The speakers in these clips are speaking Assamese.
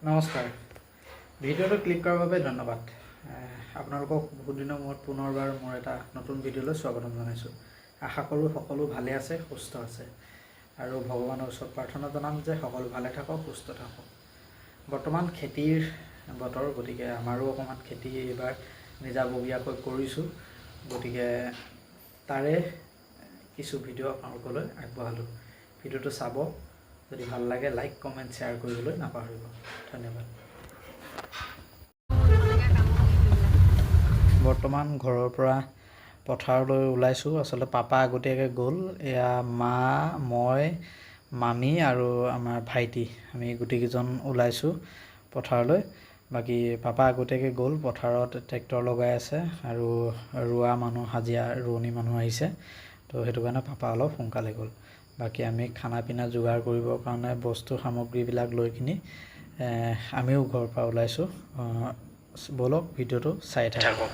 নমস্কাৰ। ভিডিঅ'টো ক্লিক কৰাৰ বাবে ধন্যবাদ। আপোনালোকক বহুত দিনৰ মূৰত পুনৰবাৰ মোৰ এটা নতুন ভিডিঅ'লৈ স্বাগতম জনাইছোঁ। আশা কৰোঁ সকলো ভালে আছে, সুস্থ আছে আৰু ভগৱানৰ ওচৰত প্ৰাৰ্থনা জনাম যে সকলো ভালে থাকক, সুস্থ থাকক। বৰ্তমান খেতিৰ বতৰ, গতিকে আমাৰো অকণমান খেতি এইবাৰ নিজাববীয়াকৈ কৰিছোঁ, গতিকে তাৰে কিছু ভিডিঅ' আপোনালোকলৈ আগবঢ়ালোঁ। ভিডিঅ'টো চাব, যদি ভাল লাগে লাইক, কমেণ্ট, শ্বেয়াৰ কৰিবলৈ নাপাহৰিব। ধন্যবাদ। বৰ্তমান ঘৰৰ পৰা পথাৰলৈ ওলাইছোঁ। আচলতে পাপা আগতীয়াকৈ গ'ল। এয়া মা, মই, মামী আৰু আমাৰ ভাইটি, আমি গোটেইকেইজন ওলাইছোঁ পথাৰলৈ। বাকী পাপা আগতীয়াকৈ গ'ল, পথাৰত ট্ৰেক্টৰ লগাই আছে আৰু ৰোৱা মানুহ, হাজিৰা ৰোৱনী মানুহ আহিছে, তো সেইটো কাৰণে পাপা অলপ সোনকালে গ'ল। বাকী আমি খানা পিনা যোগাৰ কৰিবৰ কাৰণে বস্তু সামগ্ৰীবিলাক লৈ কিনি আমিও ঘৰৰ পৰা ওলাইছোঁ। ব'লক ভিডিঅ'টো চাই থাকক।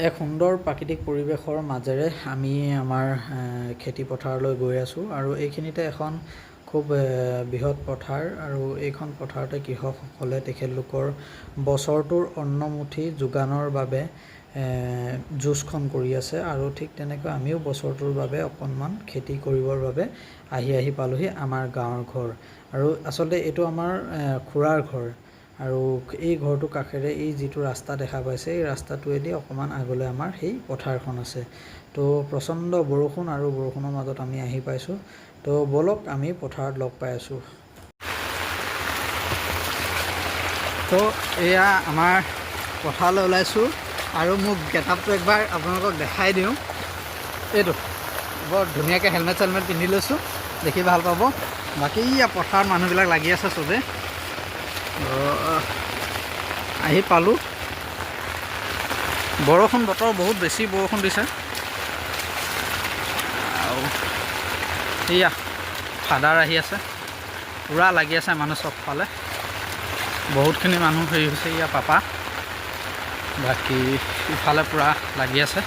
এক সুন্দৰ প্ৰাকৃতিক পৰিৱেশৰ মাজেৰে আমি আমাৰ খেতি পথাৰলৈ গৈ আছোঁ আৰু এইখিনিতে এখন খুব বৃহৎ পথাৰ আৰু এইখন পথাৰতে কৃষকসকলে তেখেতলোকৰ বছৰটোৰ অন্নমুঠি যোগানৰ বাবে যুঁজখন কৰি আছে আৰু ঠিক তেনেকৈ আমিও বছৰটোৰ বাবে অকণমান খেতি কৰিবৰ বাবে আহি পালোহি আমাৰ গাঁৱৰ ঘৰ। আৰু আচলতে এইটো আমাৰ খুৰাৰ ঘৰ আৰু এই ঘৰটোৰ কাষেৰে এই যিটো ৰাস্তা দেখা পাইছে, এই ৰাস্তাটোৱেদি অকণমান আগলৈ আমাৰ সেই পথাৰখন আছে। তো প্ৰচণ্ড বৰষুণ আৰু বৰষুণৰ মাজত আমি আহি পাইছোঁ। তো ব'লক আমি পথাৰত লগ পাই আছোঁ। তো এয়া আমাৰ পথাৰলৈ ওলাইছোঁ আৰু মোক গেটআপটো একবাৰ আপোনালোকক দেখাই দিওঁ। এইটো বৰ ধুনীয়াকৈ হেলমেট চেলমেট পিন্ধি লৈছোঁ, দেখি ভাল পাব। বাকী পথাৰত মানুহবিলাক লাগি আছে চবে। আহি পালোঁ। বৰষুণ, বতৰ বহুত বেছি বৰষুণ দিছে আৰু এয়া ফাদাৰ আহি আছে, পূৰা লাগি আছে মানুহ চবফালে, বহুতখিনি মানুহ হেৰি হৈছে। এয়া পাপা, বাকী ইফালে পূৰা লাগি আছে,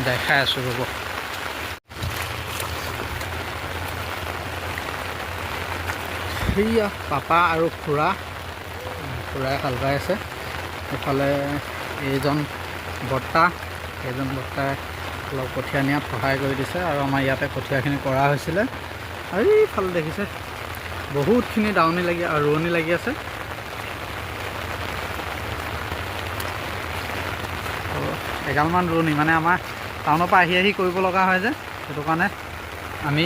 দেখাই আছোঁ ৰ'ব। সেয়া পাপা আৰু খুৰাই হাল বাই আছে। এইফালে এইজন বৰ্তাই অলপ কঠীয়া নিয়াত সহায় কৰি দিছে আৰু আমাৰ ইয়াতে কঠীয়াখিনি কৰা হৈছিলে। আৰু এইফালে দেখিছে বহুতখিনি ৰোৱনী লাগি আছে। এগালমান ৰোৱনী, মানে আমাৰ টাউনৰ পৰা আহি কৰিব লগা হয় যে, সেইটো কাৰণে আমি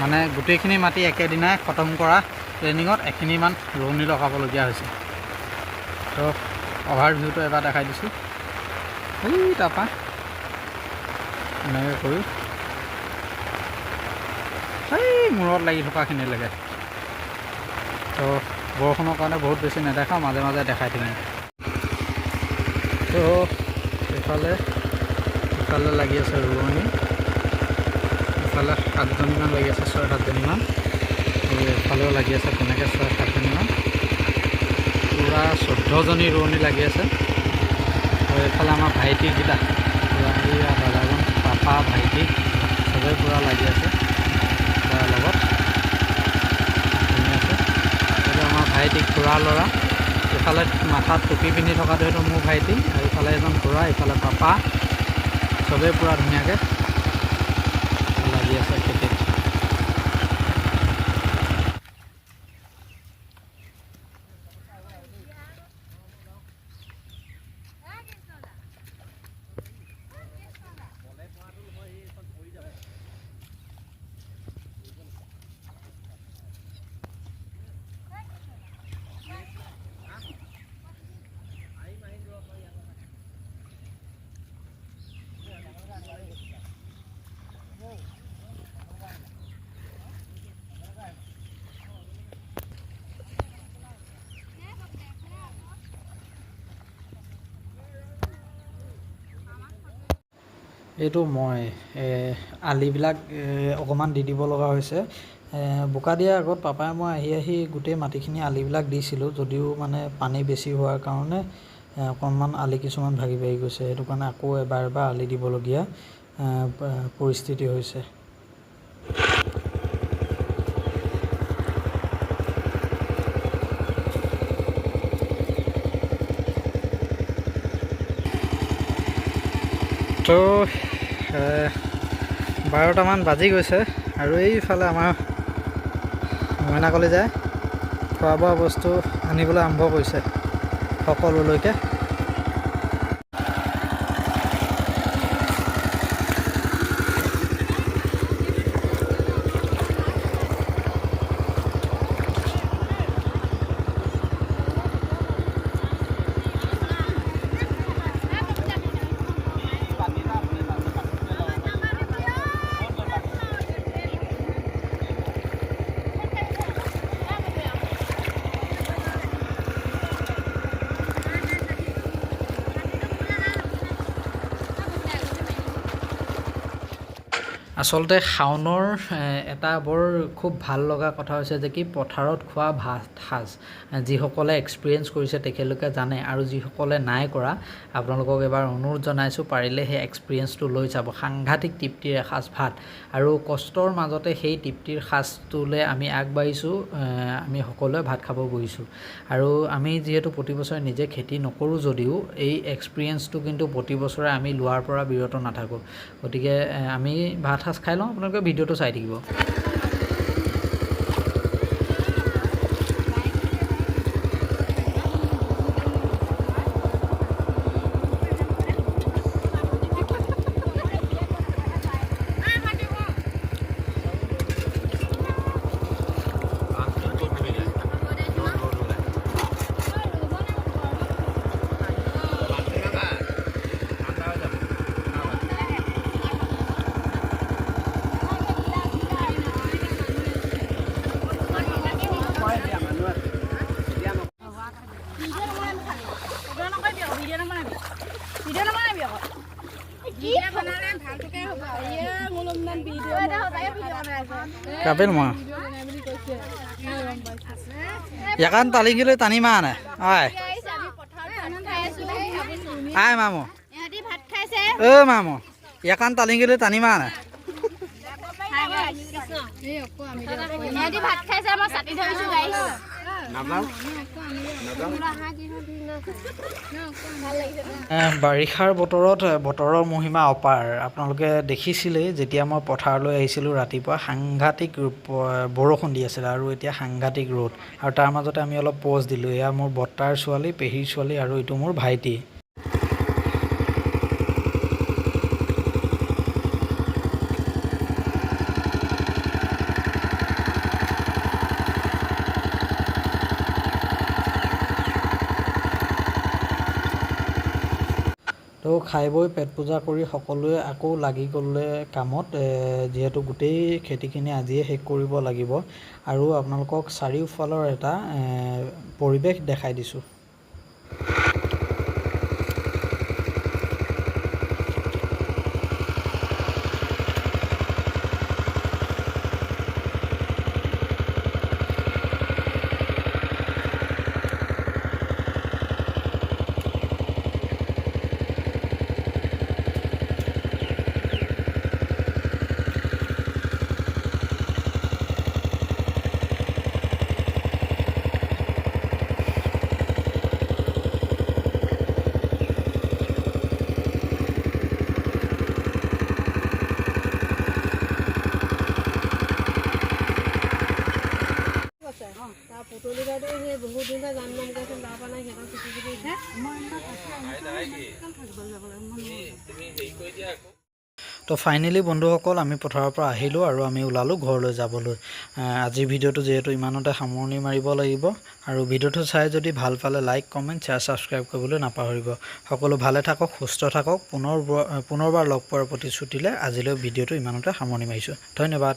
মানে গোটেইখিনি মাটি একেদিনাই খতম কৰা ট্ৰেইনিঙত এখিনিমান ৰোৱনী লগাবলগীয়া হৈছে। তো অভাৰভিউটো এবাৰ দেখাই দিছোঁ। এই তাৰপৰা এনেকৈ কৰি এই মূৰত লাগি থকাখিনিলৈকে। তো বৰষুণৰ কাৰণে বহুত বেছি নেদেখাওঁ, মাজে মাজে দেখাই থাকিম। তো ইফালে লাগি আছে ৰোৱনী, ইফালে 7জনীমান লাগি আছে, 6-7জনীমান। এফালেও লাগি আছে তেনেকৈ 6-7জনীমান, পূৰা 14জনী ৰোৱনী লাগি আছে। আৰু এইফালে আমাৰ ভাইটিকেইটা পূৰা, এইয়া দাদাজন, পাপা, ভাইটি চবেই পূৰা লাগি আছে তাৰ লগত। ধুনীয়াকৈ এইটো আমাৰ ভাইটি, খুৰাৰ ল'ৰা। ইফালে মাথাত টুপি পিন্ধি থকাটো সেইটো মোৰ ভাইটি, আৰু ইফালে এজন খুৰা, ইফালে পাপা, চবেই পূৰা ধুনীয়াকৈ লাগি আছে খেতিত। এইটো মই আলিবিলাক অকণমান দি দিব লগা হৈছে। বোকা দিয়াৰ আগত পাপাই মই আহি গোটেই মাটিখিনি আলিবিলাক দিছিলোঁ, যদিও মানে পানী বেছি হোৱাৰ কাৰণে অকণমান আলি কিছুমান ভাগি গৈছে। সেইটো কাৰণে আকৌ এবাৰ আলি দিবলগীয়া পৰিস্থিতি হৈছে। তো 12টামান বাজি গৈছে আৰু এইফালে আমাৰ মইনাকলি যায় খোৱা বোৱা বস্তু আনিবলৈ আৰম্ভ কৰিছে সকলোলৈকে। আচলতে শাওনৰ এটা বৰ খুব ভাল লগা কথা হৈছে যে কি পথাৰত খোৱা ভাত সাজ যিসকলে এক্সপিৰিয়েঞ্চ কৰিছে তেখেতলোকে জানে, আৰু যিসকলে নাই কৰা আপোনালোকক এবাৰ অনুৰোধ জনাইছোঁ, পাৰিলে সেই এক্সপিৰিয়েঞ্চটো লৈ যাব। সাংঘাতিক তৃপ্তিৰ এসাঁজ ভাত, আৰু কষ্টৰ মাজতে সেই তৃপ্তিৰ সাঁজটোলৈ আমি আগবাঢ়িছোঁ, আমি সকলোৱে ভাত খাব বহিছোঁ। আৰু আমি যিহেতু প্ৰতি বছৰে নিজে খেতি নকৰোঁ যদিও এই এক্সপিৰিয়েঞ্চটো কিন্তু প্ৰতি বছৰে আমি লোৱাৰ পৰা বিৰত নাথাকোঁ। গতিকে আমি ভাত সাজ খাই লওঁ, আপোনালোকে ভিডিঅ'টো চাই থাকিব। Kapil mah. Ya kan tali gile tani mana? Ay. Ay mamu. Mamu. Ya kan tali gile tani mana? বাৰিষাৰ বতৰৰ মহিমা অপাৰ। আপোনালোকে দেখিছিলেই যেতিয়া মই পথাৰলৈ আহিছিলোঁ ৰাতিপুৱা সাংঘাতিক বৰষুণ দি আছিলে, আৰু এতিয়া সাংঘাতিক ৰ'দ, আৰু তাৰ মাজতে আমি অলপ প'জ দিলোঁ। এয়া মোৰ বৰ্তাৰ ছোৱালী, পেহীৰ ছোৱালী, আৰু এইটো মোৰ ভাইটি। তো খাই বৈ পেট পূজা কৰি সকলোৱে আকৌ লাগি গ'লে কামত, যিহেতু গোটেই খেতিখিনি আজিয়ে শেষ কৰিব লাগিব। আৰু আপোনালোকক চাৰিওফালৰ এটা পৰিৱেশ দেখাই দিছোঁ। তো ফাইনেলি বন্ধুসকল আমি পথাৰৰ পৰা আহিলোঁ আৰু আমি ওলালোঁ ঘৰলৈ যাবলৈ। আজিৰ ভিডিঅ'টো যিহেতু ইমানতে সামৰণি মাৰিব লাগিব, আৰু ভিডিঅ'টো চাই যদি ভাল পালে লাইক, কমেণ্ট, শ্বেয়াৰ, ছাবস্ক্ৰাইব কৰিবলৈ নাপাহৰিব। সকলো ভালে থাকক, সুস্থ থাকক। পুনৰবাৰ লগ পোৱাৰ প্ৰতিশ্ৰুতিলে আজিলৈ ভিডিঅ'টো ইমানতে সামৰণি মাৰিছোঁ। ধন্যবাদ।